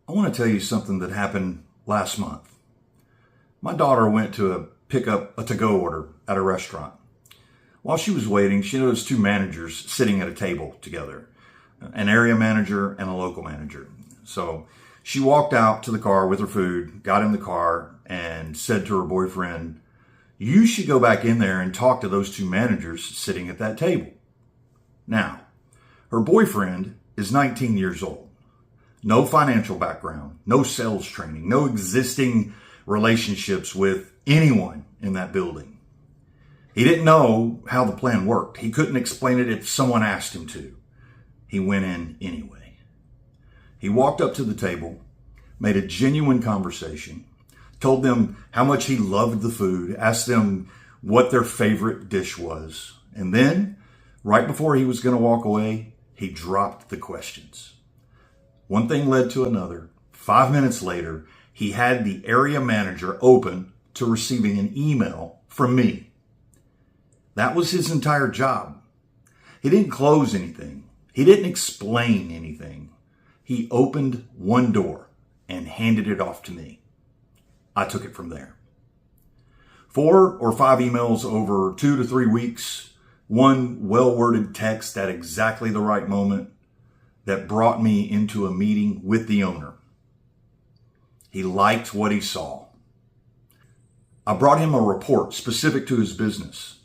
I want to tell you something that happened last month. My daughter went to pick up a to-go order at a restaurant. While she was waiting, she noticed two managers sitting at a table together, an area manager and a local manager. So she walked out to the car with her food, got in the car, and said to her boyfriend, "You should go back in there and talk to those two managers sitting at that table." Now, her boyfriend is 19 years old. No financial background, no sales training, no existing relationships with anyone in that building. He didn't know how the plan worked. He couldn't explain it if someone asked him to. He went in anyway. He walked up to the table, made a genuine conversation, told them how much he loved the food, asked them what their favorite dish was. And then, right before he was going to walk away, he dropped the questions. One thing led to another. 5 minutes later, he had the area manager open to receiving an email from me. That was his entire job. He didn't close anything. He didn't explain anything. He opened one door and handed it off to me. I took it from there. 4 or 5 emails over 2 to 3 weeks, one well-worded text at exactly the right moment that brought me into a meeting with the owner. He liked what he saw. I brought him a report specific to his business.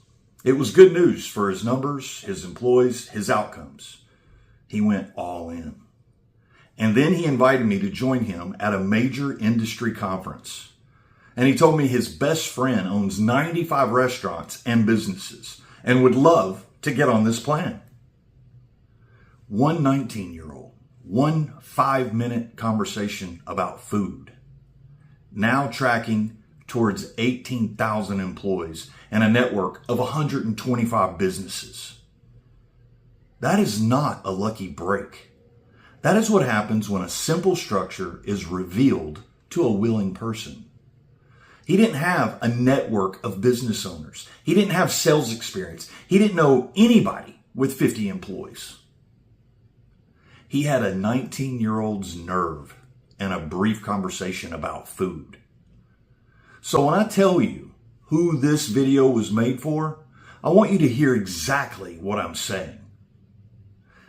It was good news for his numbers, his employees, his outcomes. He went all in. And then he invited me to join him at a major industry conference. And he told me his best friend owns 95 restaurants and businesses and would love to get on this plan. One 19-year-old, one 5-minute conversation about food, now tracking towards 18,000 employees and a network of 125 businesses. That is not a lucky break. That is what happens when a simple structure is revealed to a willing person. He didn't have a network of business owners. He didn't have sales experience. He didn't know anybody with 50 employees. He had a 19-year-old's nerve and a brief conversation about food. So when I tell you who this video was made for, I want you to hear exactly what I'm saying.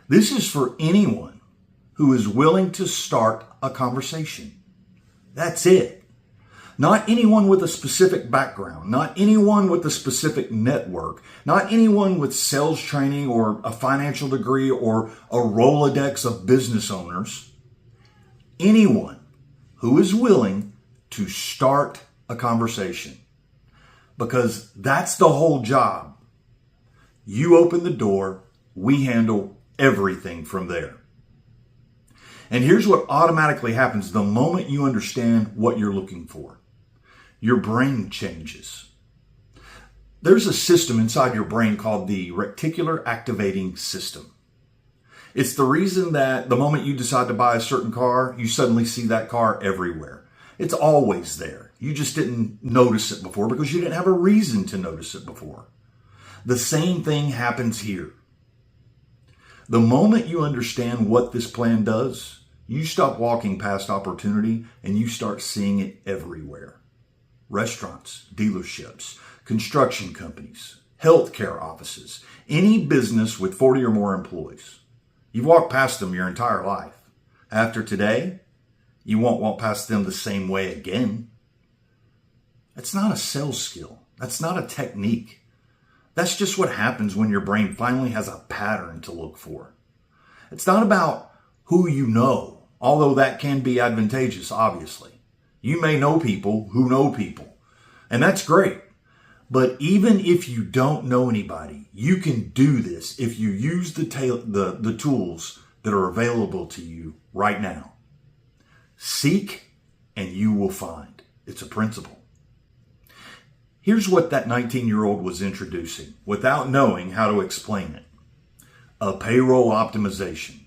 This is for anyone who is willing to start a conversation. That's it. Not anyone with a specific background, not anyone with a specific network, not anyone with sales training or a financial degree or a Rolodex of business owners. Anyone who is willing to start a conversation. Because that's the whole job. You open the door, we handle everything from there. And here's what automatically happens the moment you understand what you're looking for. Your brain changes. There's a system inside your brain called the reticular activating system. It's the reason that the moment you decide to buy a certain car, you suddenly see that car everywhere. It's always there. You just didn't notice it before because you didn't have a reason to notice it before. The same thing happens here. The moment you understand what this plan does, you stop walking past opportunity and you start seeing it everywhere. Restaurants, dealerships, construction companies, healthcare offices, any business with 40 or more employees. You've walked past them your entire life. After today, you won't walk past them the same way again. That's not a sales skill. That's not a technique. That's just what happens when your brain finally has a pattern to look for. It's not about who you know, although that can be advantageous, obviously. You may know people who know people, and that's great. But even if you don't know anybody, you can do this if you use the tools that are available to you right now. Seek and you will find. It's a principle. Here's what that 19-year-old was introducing without knowing how to explain it. A payroll optimization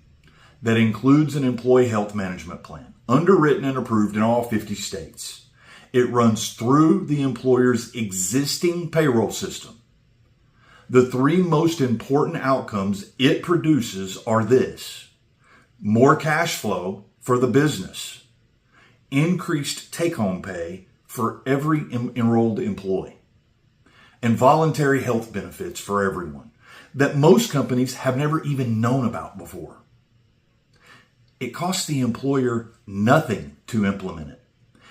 that includes an employee health management plan, underwritten and approved in all 50 states. It runs through the employer's existing payroll system. The 3 most important outcomes it produces are this: more cash flow for the business, increased take-home pay for every enrolled employee, and voluntary health benefits for everyone that most companies have never even known about before. It costs the employer nothing to implement it.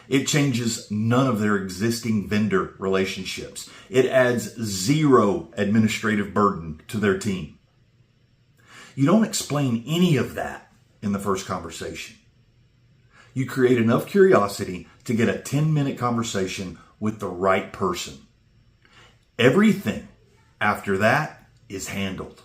It changes none of their existing vendor relationships. It adds zero administrative burden to their team. You don't explain any of that in the first conversation. You create enough curiosity to get a 10-minute conversation with the right person. Everything after that is handled.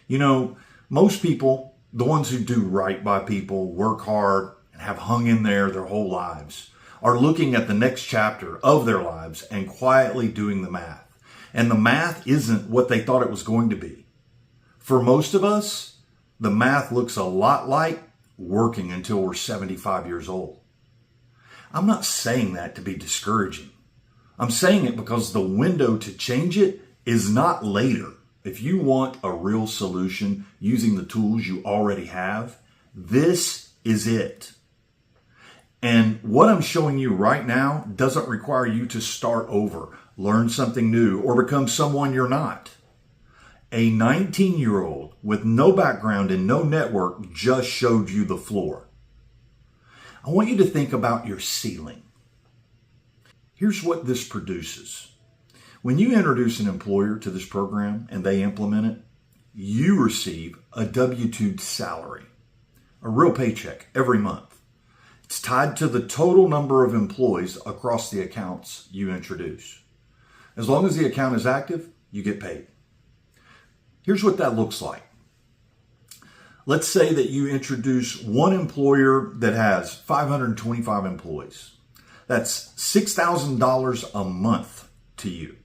You know, most people, the ones who do right by people, work hard, and have hung in there their whole lives, are looking at the next chapter of their lives and quietly doing the math. And the math isn't what they thought it was going to be. For most of us, the math looks a lot like working until we're 75 years old. I'm not saying that to be discouraging. I'm saying it because the window to change it is not later. If you want a real solution using the tools you already have, this is it. And what I'm showing you right now doesn't require you to start over, learn something new, or become someone you're not. A 19-year-old with no background and no network just showed you the floor. I want you to think about your ceiling. Here's what this produces. When you introduce an employer to this program and they implement it, you receive a W-2 salary, a real paycheck every month. It's tied to the total number of employees across the accounts you introduce. As long as the account is active, you get paid. Here's what that looks like. Let's say that you introduce one employer that has 525 employees. That's $6,000 a month to you.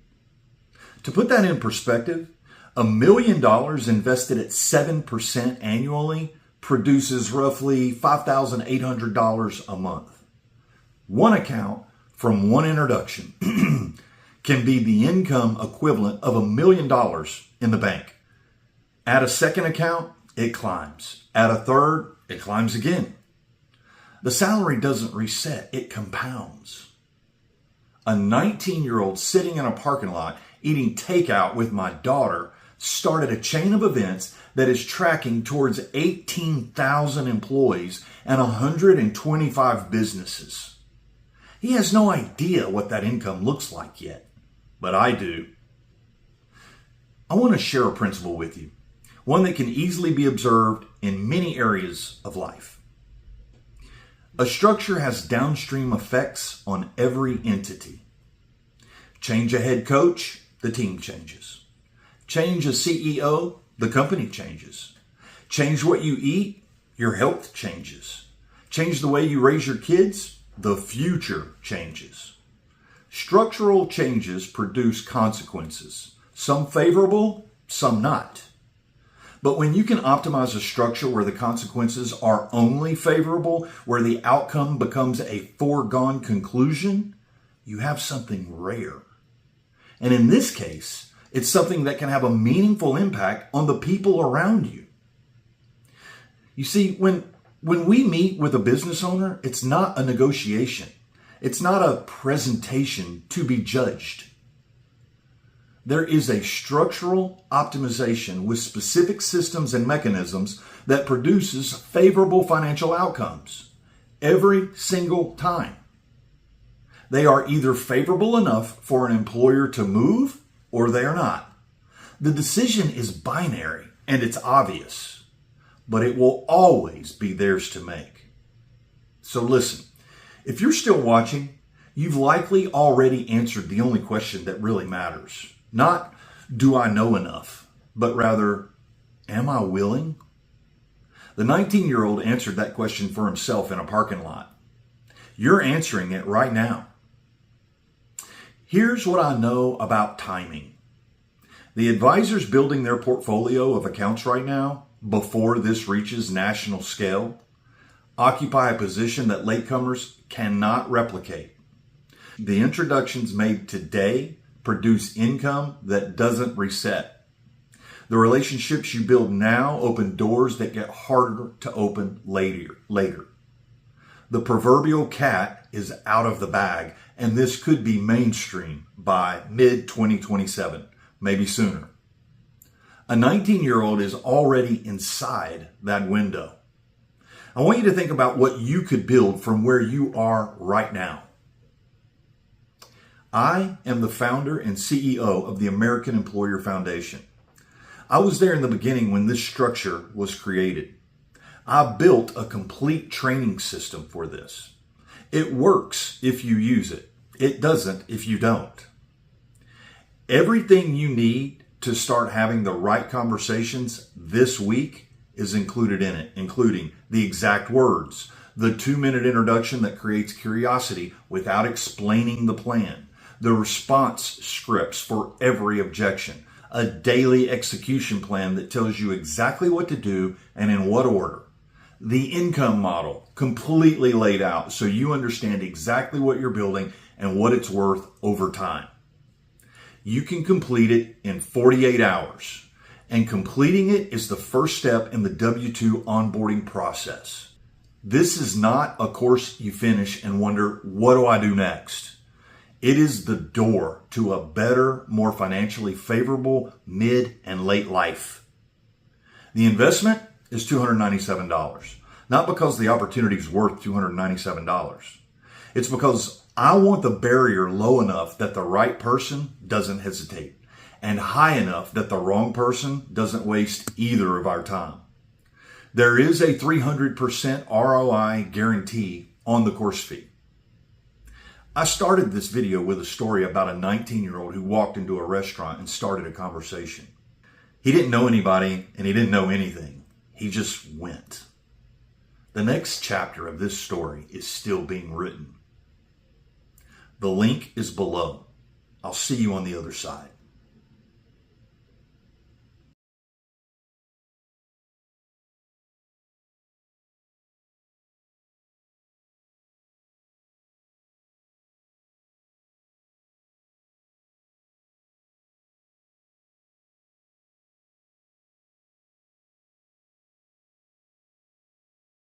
To put that in perspective, $1 million invested at 7% annually produces roughly $5,800 a month. One account from one introduction can be the income equivalent of $1 million in the bank. Add a second account, it climbs. Add a third, it climbs again. The salary doesn't reset, it compounds. A 19-year-old sitting in a parking lot eating takeout with my daughter started a chain of events that is tracking towards 18,000 employees and 125 businesses. He has no idea what that income looks like yet, but I do. I want to share a principle with you, one that can easily be observed in many areas of life. A structure has downstream effects on every entity. Change a head coach, the team changes. Change a CEO, the company changes. Change what you eat, your health changes. Change the way you raise your kids, the future changes. Structural changes produce consequences, some favorable, some not. But when you can optimize a structure where the consequences are only favorable, where the outcome becomes a foregone conclusion, you have something rare. And in this case, it's something that can have a meaningful impact on the people around you. You see, when we meet with a business owner, it's not a negotiation. It's not a presentation to be judged. There is a structural optimization with specific systems and mechanisms that produces favorable financial outcomes every single time. They are either favorable enough for an employer to move or they are not. The decision is binary and it's obvious, but it will always be theirs to make. So listen, if you're still watching, you've likely already answered the only question that really matters. Not, do I know enough, but rather, am I willing? The 19-year-old answered that question for himself in a parking lot. You're answering it right now. Here's what I know about timing. The advisors building their portfolio of accounts right now, before this reaches national scale, occupy a position that latecomers cannot replicate. The introductions made today produce income that doesn't reset. The relationships you build now open doors that get harder to open later. The proverbial cat is out of the bag, and this could be mainstream by mid-2027, maybe sooner. A 19-year-old is already inside that window. I want you to think about what you could build from where you are right now. I am the founder and CEO of the American Employer Foundation. I was there in the beginning when this structure was created. I built a complete training system for this. It works if you use it. It doesn't if you don't. Everything you need to start having the right conversations this week is included in it, including the exact words, the 2-minute introduction that creates curiosity without explaining the plan, the response scripts for every objection, a daily execution plan that tells you exactly what to do and in what order, the income model completely laid out so you understand exactly what you're building and what it's worth over time. You can complete it in 48 hours, and completing it is the first step in the W-2 onboarding process. This is not a course you finish and wonder, what do I do next? It is the door to a better, more financially favorable mid and late life. The investment is $297, not because the opportunity is worth $297. It's because I want the barrier low enough that the right person doesn't hesitate, and high enough that the wrong person doesn't waste either of our time. There is a 300% ROI guarantee on the course fee. I started this video with a story about a 19-year-old who walked into a restaurant and started a conversation. He didn't know anybody and he didn't know anything. He just went. The next chapter of this story is still being written. The link is below. I'll see you on the other side.